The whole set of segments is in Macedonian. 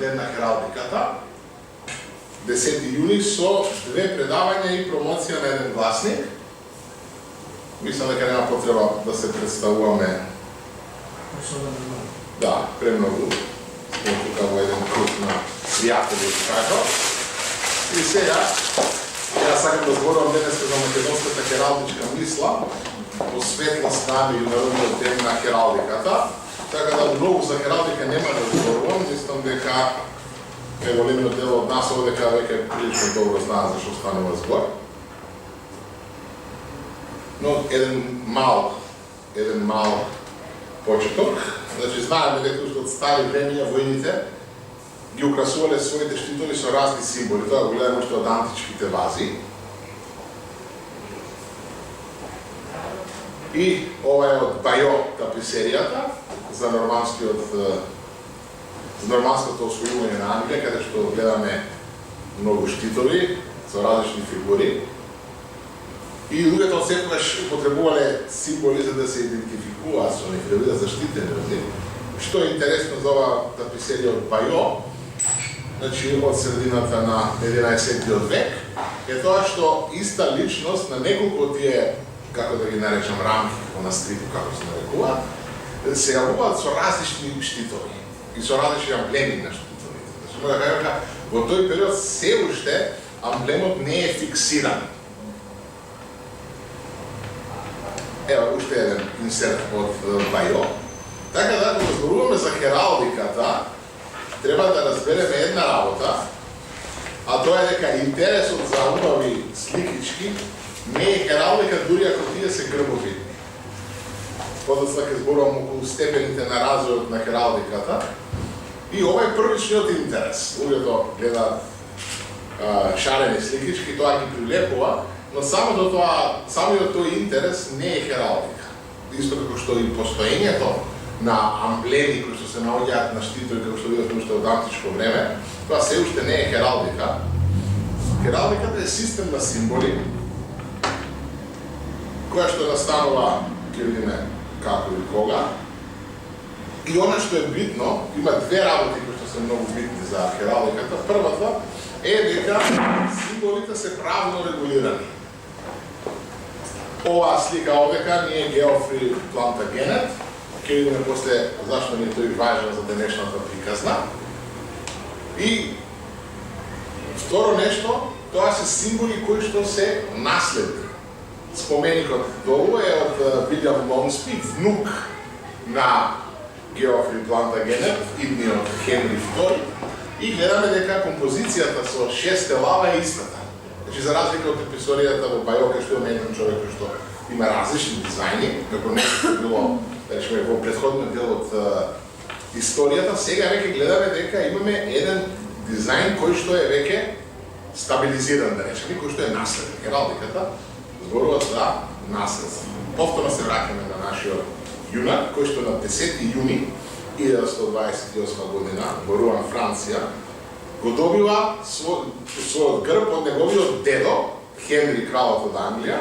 ден на хералдиката, 10 јуни, со 2 предавања и промоција на еден гласник. Мислам дека нема потреба да се представуваме. Да, премногу. Сме тука во еден круг на пријатели, така. И сега, јас сакам да зборувам денеска за македонската хералдичка мисла, посветност на меѓународниот ден на хералдиката. Така да многу за хералдика нема да зборувам, мислам дека големиот дел од нас овдека веќе прилично добро знаат зашто станува збор. Но еден мал почеток. Значи, знаеме дека уште од стари времења војните ги украсувале своите штитови со разни символи. Тоа го гледаме уште од античките вази. И ова е од Бајо таписеријата за норманското освојување на Англија, каде што гледаме многу штитови со различни фигури. И луѓето секогаш потребувале символи за да се идентификуваат со нив, да бидат заштитени. Што е интересно за ова таписерија од Бајо, значи од средината на 11 век, е тоа што иста личност на неколку тие, како да ги наречам, рамки на стрипу, како се нарекуваат, се јавуваат со различни штитови и со различни амблеми на штитовите. Значи, може да кажем дека во тој период се уште амблемот не е фиксиран. Ева, уште еден инсерт од Бајо. Така да, кога зборуваме за хералдиката, треба да разбереме една работа, а тоа е дека интересот за убави сликички не е хералдика дури ако тие се грбови. Подоцна ќе зборувам околу степените на развојот на хералдиката. И ова е првичниот интерес. Луѓето гледаат шарени сликички, тоа ги привлекува, но самиот тој интерес не е хералдика. Исто како што и постоењето на амблеми кои што се наоѓаат на штитови, како што видовме уште од античко време, тоа се уште не е хералдика. Хералдиката е систем на символи, која што настанува, ќе видиме како и кога. И она што е битно, има две работи кои што се многу битни за хералдиката. Првата е дека символите се правно регулирани. Оваа слика овдека ни е Геофри Плантагенет. Ќе видиме после зашто ни е тој важен за денешната приказна. И второ нешто, тоа се символи кои што се наследни. Споменикот долу е од Вилјам Лонгспи, внук на Геофри Плантагенет, идниот Хенри II, и гледаме дека композицијата со 6 лава е истата. Значи, за разлика од еписоријата во Бајо, кај што има еден човек кој што има различни дизајни, како нешто било, речеме, во претходниот дел од историјата, сега веќе гледаме дека имаме еден дизајн кој што е веќе стабилизиран, да речеме, кој што е наследен. Хералдиката зборува за наследство. Повторно се враќаме на нашиот јунак, кој што на 10 јуни 1928 година во Руан, Франција, го добива својот грб од неговиот дедо, Хенри, кралот од Англија,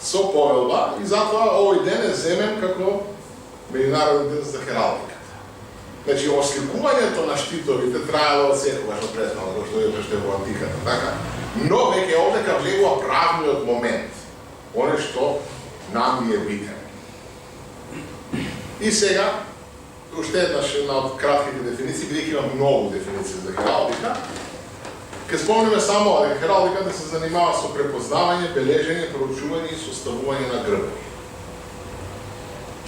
со повелба, и затоа овој ден е земен како меѓународен ден за хералдиката. Значи, осликувањето на штитовите траело од секогаш од претходно, кој што е во антиката, така? Но веќе овдека влегува правниот момент, оне што нам ни е битен. И сега, уште една од кратките дефиниции, бидејќи има многу дефиниции за хералдика, ќе спомнеме само дека хералдиката се занимава со препознавање, бележење, проучување и составување на грбови.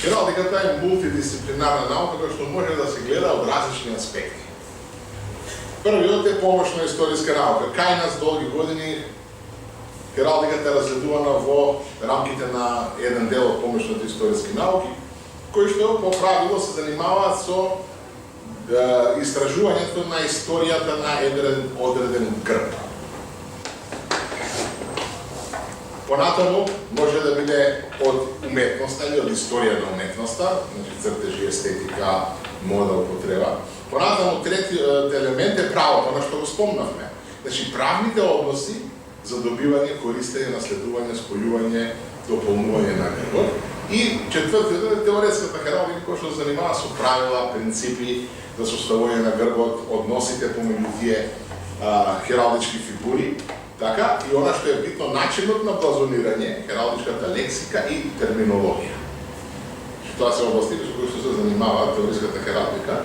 Хералдиката е мултидисциплинарна наука која што може да се гледа од различни аспекти. Првиот е помошна историска наука. Кај нас долги години хералдиката е разгледувана во рамките на еден дел од помошните историски науки, кои што по правило се занимаваат со истражувањето на историјата на еден одреден грб. Понатаму може да биде од уметноста или од историја на уметноста, значи цртежи, естетика, мода, употреба. Понатаму третиот елемент е правото, на што го спомнавме. Значи правните односи за добивање, користење, наследување, спојување, дополнување на грбот. И четвртиот е теоретската хералдика, која што занимава со правила, принципи за составување на грбот, односите помеѓу тие хералдички фигури, така, и она што е битно начинот на блазонирање, хералдичката лексика и терминологија. Тоа се областите со кои што се занимава теоријската хералдика.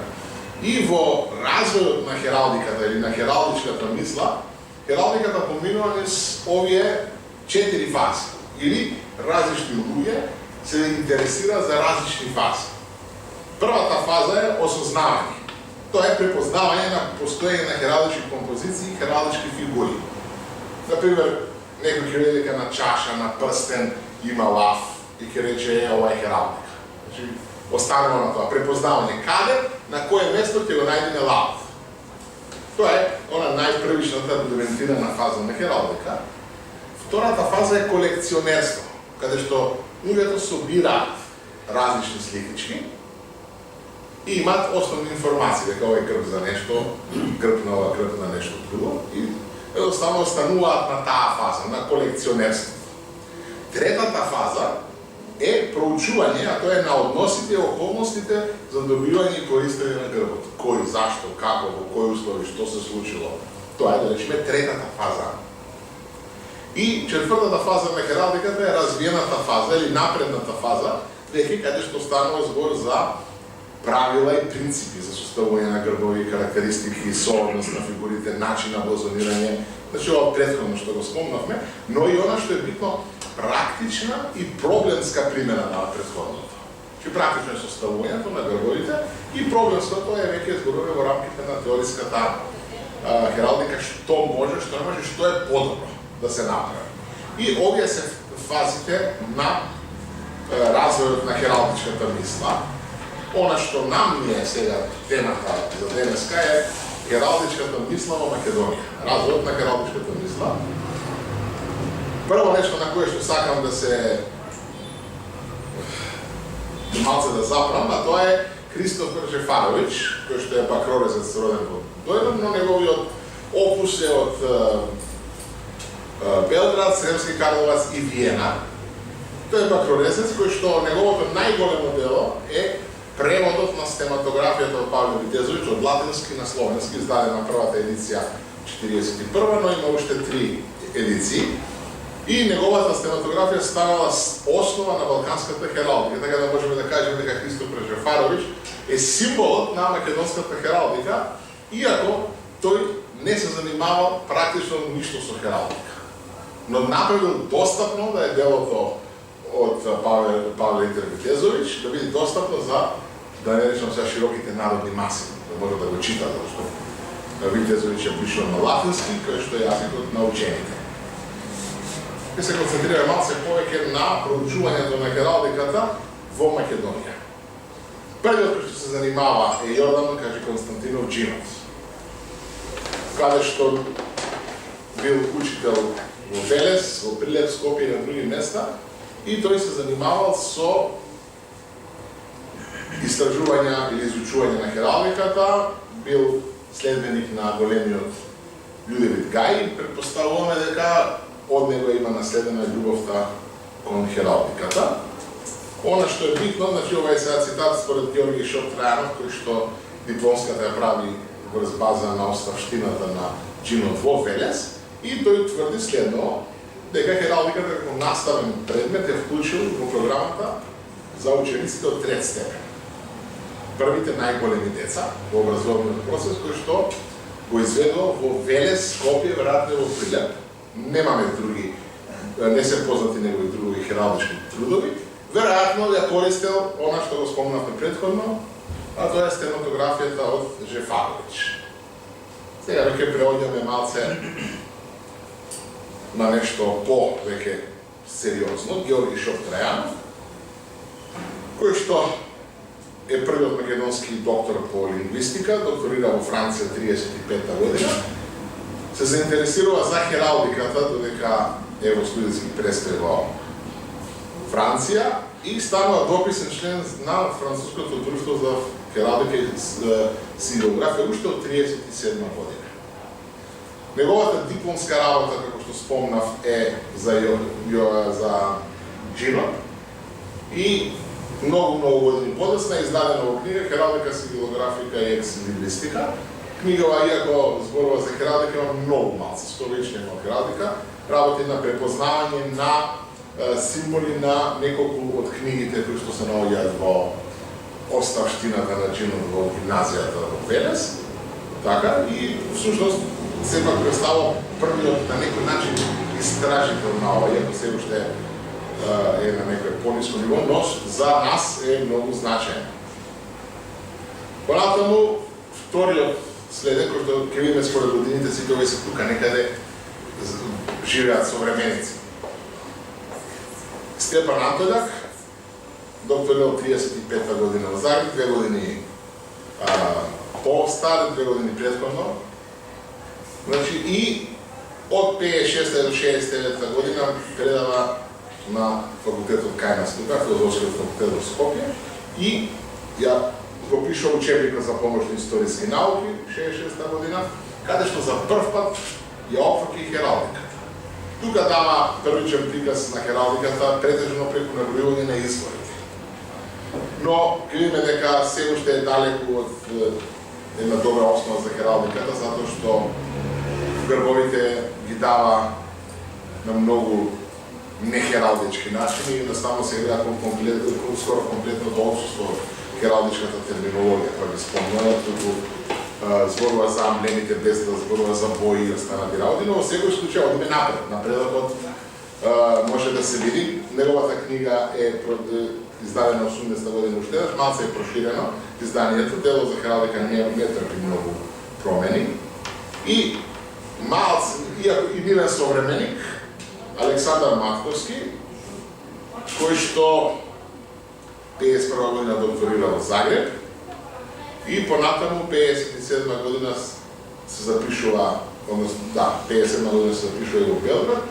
И во развојот на хералдиката или на хералдичката мисла, хералдиката поминува низ овие 4 фази, или различни луѓе се интересира за различни фази. Првата фаза е осознавање. Тоа е препознавање на постоење на хералдички композиции и хералдички фигури. Например, некој ќе види на чаша, на прстен има лав и ќе рече ова е хералдика. Значи, останува на тоа препознавање каде, на кое место ќе го најдеме лав. Тоа е она најпрвичната рудиментирана фаза на хералдика. Втората фаза е колекционерство, каде што луѓето собираат различни сликички и имаат основни информации, дека ова е грб за нешто, грб на ова, грб на нешто друго, и едноставно остануваат на таа фаза, на колекционерство. Третата фаза е проучување, а тоа е на односите и околностите за добивање и користење на грбот. Кој, зашто, како, во кои услови, што се случило. Тоа е, да речеме, третата фаза. И четвртата фаза на хералдиката е развиената фаза или напредната фаза, веќе каде што станува збор за правила и принципи за составување на грбови карактеристики, соодност на фигурите, начин на блазонирање, значи ова претходно што го спомнавме, но и она што е битно практична и проблемска примена на претходното. Значи практично е составувањето на грбовите и проблемското е веќе зборуваме во рамките на теоријската хералдика што може, што не може, што е подобро да се направи. И овие се фазите на развојот на хералдичката мисла. Она што нам ни е сега темата за денеска е хералдичката мисла во Македонија. Развојот на хералдичката мисла. Прво нешто на кое што сакам да се малце да запрам, а тоа е Христоф Ржефарович, кој што е бакрорезец роден во Дојден, но неговиот опус е од Белград, Сремски Карловац и Виена. Тој е бакрорезец кој што неговото најголемо дело е преводот на стематографијата од Павле Витезович од латински на словенски, издадена првата едиција 41, но има уште 3 едиции. И неговата стематографија станала основа на балканската хералдика, така да можеме да кажеме дека Христоф Ржефарович е символот на македонската хералдика, иако тој не се занимава практично ништо со хералдика. Но направил достапно да е делото од Павле Витезович, да биде достапно за, да не речем сега, широките народни маси, да може да го читат, защото Витезович е пришол на латински, кој што е јазикот на учените. И се концентрира малце повеќе на проучувањето на хералдиката во Македонија. Првиот кој што се занимава е Јордан Константинов Джинот, каде што бил учител во Велес, во Прилеп, Скопје и на други места, и тој се занимавал со истражувања или изучување на хералдиката, бил следбеник на големиот Људевит Гај, претпоставуваме дека од него има наследена љубовта кон хералдиката. Она што е битно, значи ова е сега цитат според Георги Шоп-Трајанов, кој што дипломската ја прави врз база на оставштината на Джинот во Велес, и тој тврди следно, дека хералдиката како наставен предмет е вклучил во програмата за учениците од трет степен. Првите најголеми деца во образовниот процес, кој што го изведува во Велес, Скопје, веројатно во Прилеп. Немаме други, не се познати негови други хералдички трудови. Веројатно ја користел она што го спомнавме претходно, а тоа е стенографијата од Жефарович. Сега веќе преоѓаме малце на нешто повеќе сериозно, Георги Шоп-Трајанов, кој што е првиот македонски доктор по лингвистика, докторира во Франција 35-та година, се заинтересирува за хералдиката додека е во студентски престој во Франција и станува дописен член на Француското друштво за хералдика и силографија уште од 37 година. Неговата дипломска работа, како што спомнав, е за Джинот и многу години подоцна е издадена во книга Хералдика, силографика и ексилингвистика, Книгава, иако зборува за хералдика, има многу малци, стовечни има хералдика, работи на препознавање на символи на неколку од книгите кои што се наоѓаат во оставштината на чинот во гимназијата во Велес. Така, и всушност сепак представува првиот на некој начин истражител на ова, иако се уште е на некој пониско ниво, но за нас е многу значаен. Понатаму, вториот следен, кој што ќе видиме според годините, сите овие се тука некаде живеат современици. Степан Антојак, докторирал 35-та година во Загреб, 2 години по-стар, 2 години претходно. Значи, и од 56 до 69 година предава на факултетот кај нас тука, филозофскиот факултет во Скопје, и ја го пишува учебникот за помошни историски науки, 66 година, каде што за прв пат ја опфаќа и хералдиката. Тука дава првичен приказ на хералдиката, претежно преку набројување на изворите. Но ќе видиме дека се уште е далеку од една добра основа за хералдиката, затоа што грбовите ги дава на многу нехералдички начини и едноставно се гледа скоро комплетното отсуство хералдичката терминологија, која ги спомнува, туку зборува за амблемите без да зборува за бои и останати работи, но во секој случај одиме напред. Напредокот може да се види. Неговата книга е издадена 80 година уште, малце е проширено изданието, дело за хералдика не трпи многу промени. И малце, иако и нивен современик, Александар Матковски, кој што 51 година докторира во Загреб и понатаму 57 година се запишува, односно, 57 година се запишува и во Белград,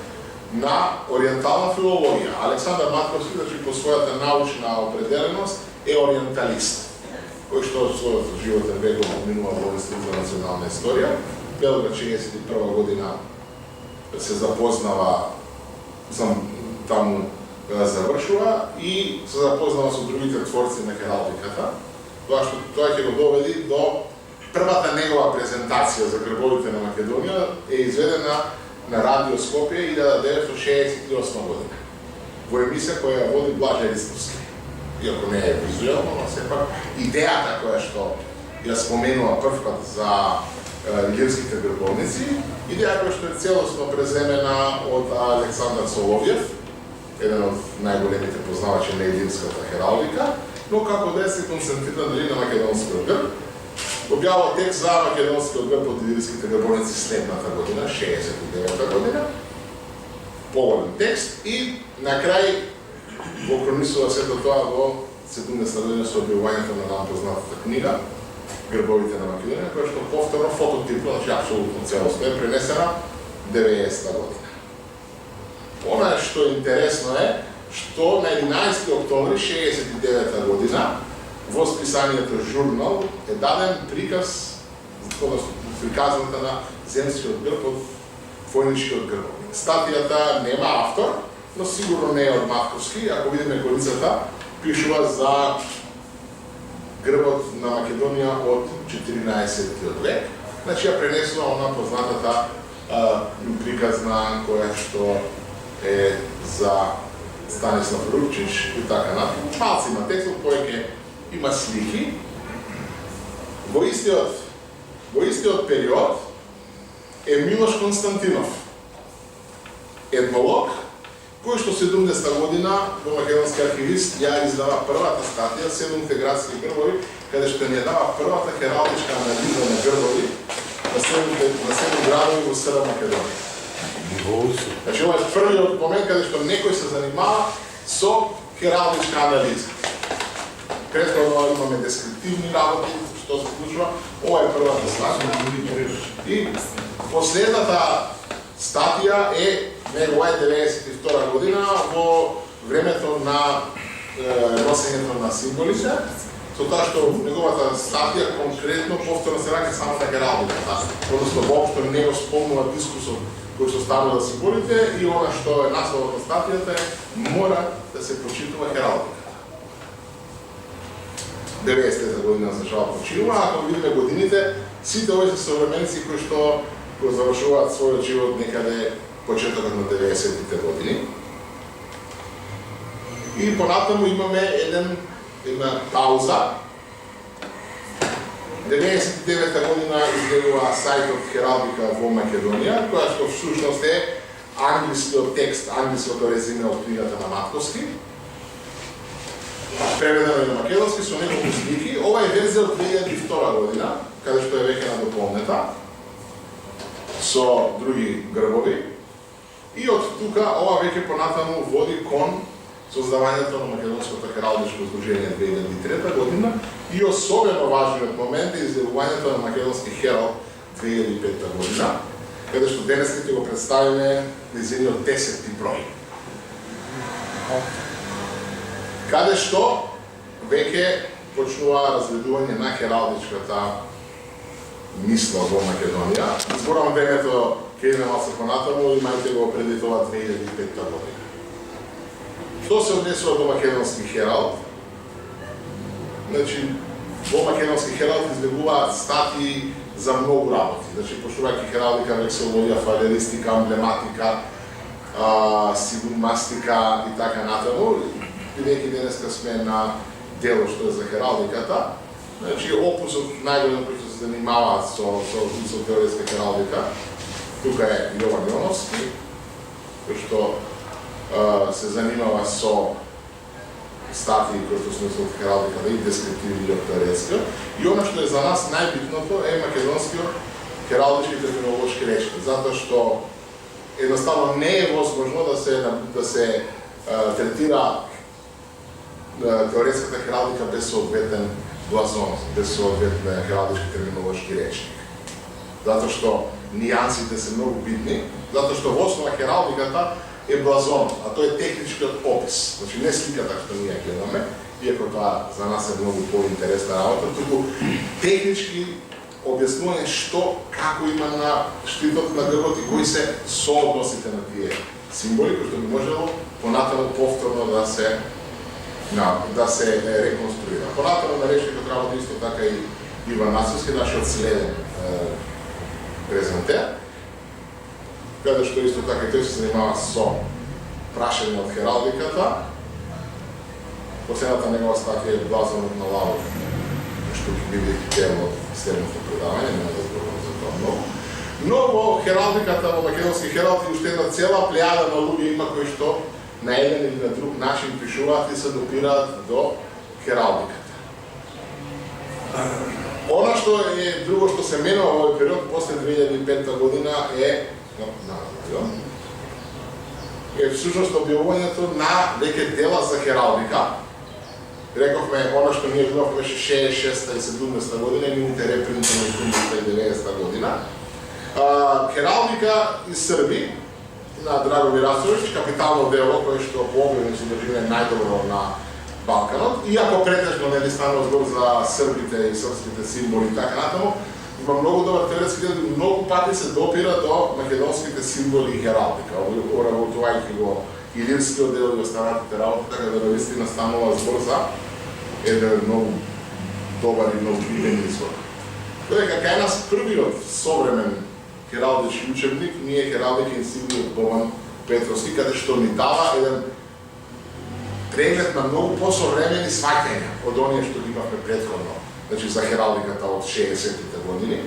на ориентална филологија. Александар Матковски, значи, по својата научна определеност е ориенталист, кој што својот животен век го поминува во Институт за национална историја. Белград 61 година се запознава, таму завршува и се запознава со другите творци на хералдиката. Тоа ќе го доведи до првата негова презентација за грбовите на Македонија е изведена на Радио Скопје 1968 година. Во емисија која ја води Блаже Ристовски. Иако не е визуелно, но сепак идејата која што ја споменува првпат за илирските грбовници, идеја која што е целосно преземена од Александар Соловјев, еден од најголемите познавачи на илирската хералдика, но како да се концентрира дали на македонскиот грб. Објавува текст за македонскиот грб од илирските грбовници следната година, 69 година, поголем текст, и на крај го хронисува сето тоа во 70 година со објавувањето на нам познатата книга Грбовите на Македонија, која што повторно фототипно, значи апсолутно целосно е пренесена 90 година. Она што е интересно е што на 11 октомври 69 година во списанието Журнал е даден приказ, односно приказната на земскиот грб од војничкиот грбовник. Статијата нема автор, но сигурно не е од Матковски. Ако видиме корицата, пишува за грбот на Македонија од 14 век. Значи ја пренесува она познатата приказна која што е за Станислав Рупчич и така натаму. Малци има текстот, повеќе има слики. Во истиот период е Милош Константинов, етнолог, кој што 70 година во македонски архивист ја издава првата статија Седумте градски грбови, каде што ни дава првата хералдичка анализа на грбови на 7 градови во СР Македонија. Значи, ова е првиот момент каде што некој се занимава со хералдичка анализа. Претходно имаме дескриптивни работи, што се случува, ова е првата статија. И последната статија е негова е 92 година во времето на носењето на символите, со тоа што неговата статија конкретно повторно се рака само на хералдиката, односно воопшто не го спомнува дискусот кој што станува символите, и она што е насловот на статијата е мора да се почитува хералдиката. 90 година за жал починува, ако видиме годините, сите овие се современици кои што го завршуваат својот живот некаде почетокот на 90-тите години. И понатаму имаме една пауза. 99-та година изгледува сајтот Хералдика во Македонија, која што всушност е англискиот текст, англиското резиме од книгата на Матковски, преведено и на македонски со неколку слики. Ова е верзија од 2002 година, каде што е веќе надополнета со други грбови. И од тука ова веќе понатаму води кон создавањето на Македонското хералдичко здружение 2003 година и особено важниот момент е изјавувањето на Македонски хералд 2005 година, каде што денес ќе го представиме низиниот 10-ти број. Каде што веќе почнува разгледување на хералдичката мисла во Македонија. Зборам времето ќе идеме малку понатаму, имајте го преди тоа 2005 година. Што се однесува до Македонски хералд? Значи, во Македонски хералд излегуваат статии за многу работи. Значи, поштувајќи хералдика, вексилологија, фалеристика, емблематика, сигурмастика и така натаму, бидејќи денеска сме на дело што е за хералдиката. Значи, опусот најголем кој што се занимаваат со теоретска хералдика, тука е Јован Јоновски, кој што се занимава со статии кои што се од хералдиката и дескриптивни и теоретска. И она што е за нас најбитното е македонскиот хералдички терминолошки речник, затоа што едноставно не е возможно да се третира теоретската хералдика без соодветен глазон, без соодветен хералдички терминолошки речник. Затоа што нијансите се многу битни, затоа што во основа хералдиката е блазон, а тој е техничкиот опис. Значи не сликата што ние гледаме, иако тоа за нас е многу поинтересна работа, туку технички објаснување што, како има на штитот на грбот и кои се соодносите на тие символи, кои што би можело понатаму повторно да се реконструира. Понатаму на речникот работа исто така и Иван Насовски, нашиот следен презентер, каде што исто така и тој се занимава со прашање од хералдиката. Последната негова статија е Блазонот на лавот, што ќе биде тема од следното предавање, нема да зборувам за тоа многу. Но во хералдиката, во Македонски хералд, уште една цела плејада на луѓе има кои што на еден или на друг начин пишуваат и се допираат до хералдиката. Она што е друго што се менува во овој период после 2005 година е всушност објавувањето на веќе дела за хералдика. Рековме, она што ние гледавме беше 66-та и 70-та година, нивните репринти на 80-та и 90-та година. Хералдика из Срби на Драгови Расович, капитално дело кое што по објавни содржина е најдобро на Балканот, иако претежно не станува збор за србите и српските символи и така натаму, има многу добар теоретски дел, многу пати се допира до македонските символи и хералдика, оработувајќи го илирскиот дел и останатите работи, така да навистина станува збор за еден многу добар и многу виден извор. Додека кај нас првиот современ хералдички учебник ни е Хералдика инсигнија од Бован Петровски, каде што ни дава еден преглед на многу посовремени сваќања од оние што ги имавме претходно, значи за хералдиката од 60-тите години.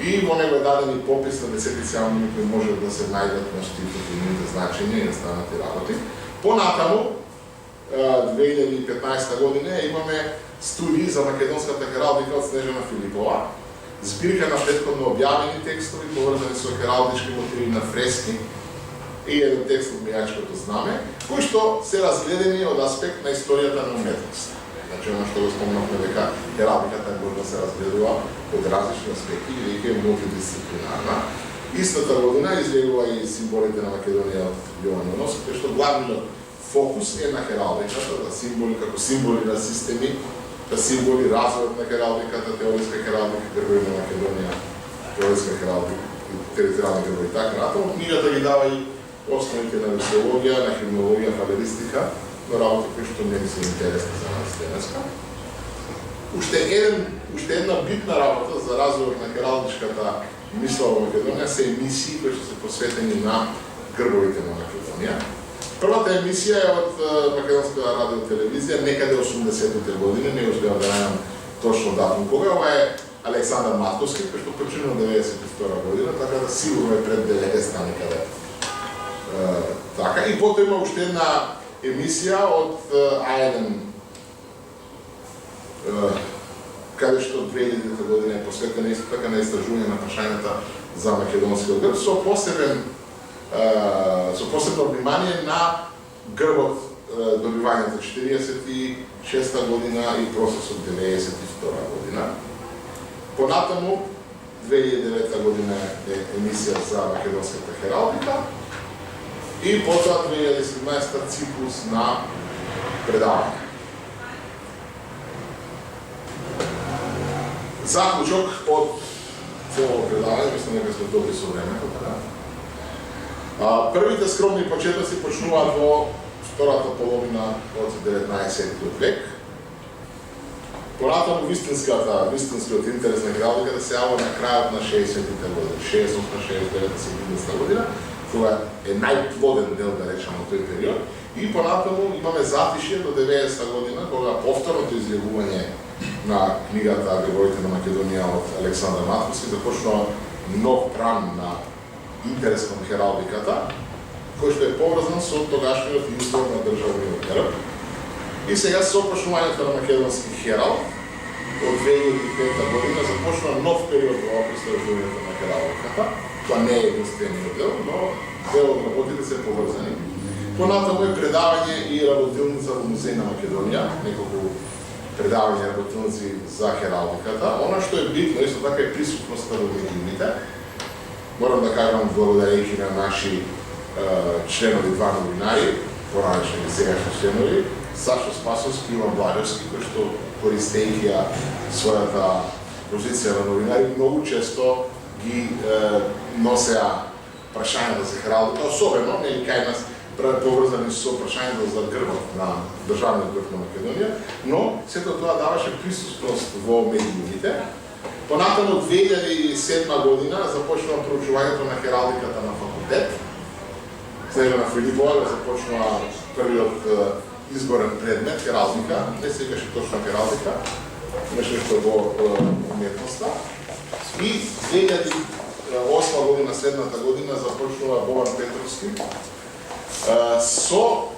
И во него е даден и попис на десетици амними кои може да се најдат на штитот и нивните значења и останати работи. Понатаму, 2015 година имаме студии за македонската хералдика од Снежана Филипова, збирка на претходно објавени текстови поврзани со хералдички мотиви на фрески и еден текст од Мејачкото знаме, кои што се разгледани од аспект на историјата на уметноста. Значи, оно што го спомнавме дека хералдиката може да се разгледува од различни аспекти и дека е мултидисциплинарна. Истата година излегува и символите на Македонија од Јован Јоновски, кој што главниот фокус е на хералдиката, да символи како символи на системи, да символи развојот на хералдиката, теоретска хералдика, грбови на Македонија, теоретска хералдика, територијални грбови и така натаму. Книгата ги дава и основите на вексилологија, на химнологија, фалеристика, но работи кои што не се интересни за нас денеска. уште една битна работа за развојот на хералдичката мисла во Македонија се емисии кои што се посветени на грбовите на Македонија. Првата емисија е од Македонска радиотелевизија некаде 80-те години, не успеам да најдам точно датум кога. Ова е Александар Матковски, кој што починал 92 година, така да сигурно е пред 90-та некаде. Така, и потоа има уште една емисија од А1, каде што 2000 година е посветена исто така на истражување на прашањата за македонскиот грб, со посебно внимание на грбот добивањето 46 година и процесот 92 година. Понатаму, 2009 година е емисија за македонската хералдика и потоа 2017 циклус на предавање. Заклучок од цело предавање, мислам дека сме добри со времето, така. Првите скромни почетоци почнуваат во втората половина од 19 век. Понатаму вистинскиот интерес на хералдиката се јавува на крајот на 60-тите години, 68-69 година, кога е најплоден дел, да речам, од тој период. И понатаму имаме затишје до 90-та година, кога повторното изјавување на книгата Грбовите на Македонија од Александар Матковски започнува нов план на интерес кон хералдиката, кој што е поврзан со тогашниот избор на државниот грб. И сега со почнувањето на македонски хералд од 2005 година започнува нов период во истражувањето на хералдиката. Тоа не е единствениот дел, но дел од работите се поврзани. Понатаму е предавање и работилница во Музеј на Македонија, неколку предавања и работилници за хералдиката. Она што е битно, исто така е присутноста во медиумите. Морам да кажам, благодарејќи на наши членови, два новинари, поранешни и сегашни членови, Сашо Спасовски и Иван Блажевски, кои што користејќи својата позиција на новинари, многу често ги носеа прашањата за хералдика, особено нели кај нас поврзани со прашањето за грбот на државниот грб на Македонија, но сето тоа даваше присуственост во медиумите. Понатаму 2007 година започнува проучувањето на хералдиката на факултет. Снежана Филипова започнува првиот изборен предмет хералдика, не се викаше точно хералдика, имаше нешто во уметноста. И 2008 година, следната година, започнува Богдан Петровски со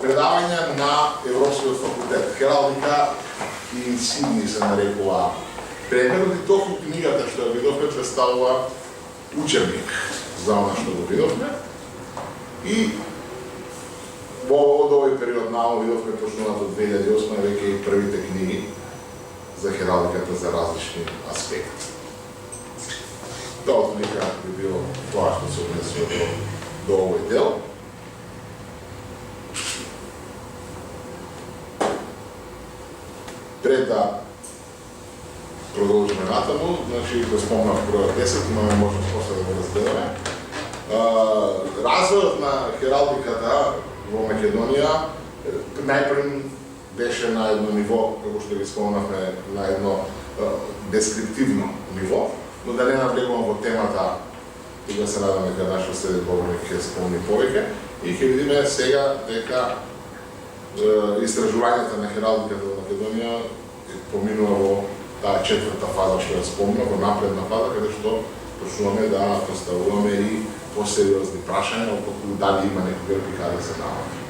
предавање на Европскиот факултет. Хералдика и инсигни се нарекува предметот и токму книгата што ја видовме представува учебник за она што го видовме. И од овој период нао видовме почнуваат од 2008 веќе и првите книги за хералдиката за различни аспекти. Тоа отвлика би било тоа што се однесува до овој дел. Пред да продолжиме натаму, значи го спомнав бројот 10, имаме можност после да го разгледаме. Развојот на хералдиката во Македонија најпрв беше на едно ниво, како што ги спомнавме, на едно дескриптивно ниво, но да не навлегувам во темата, тога се надам дека нашиот следен говорник ќе спомни повеќе и ќе видиме сега дека истражувањата на хералдиката во Македонија поминува во таа четврта фаза што ја спомна, во напредна фаза, каде што почнуваме да поставуваме и посериозни прашања, околку дали има некој грб и каде се наоѓа.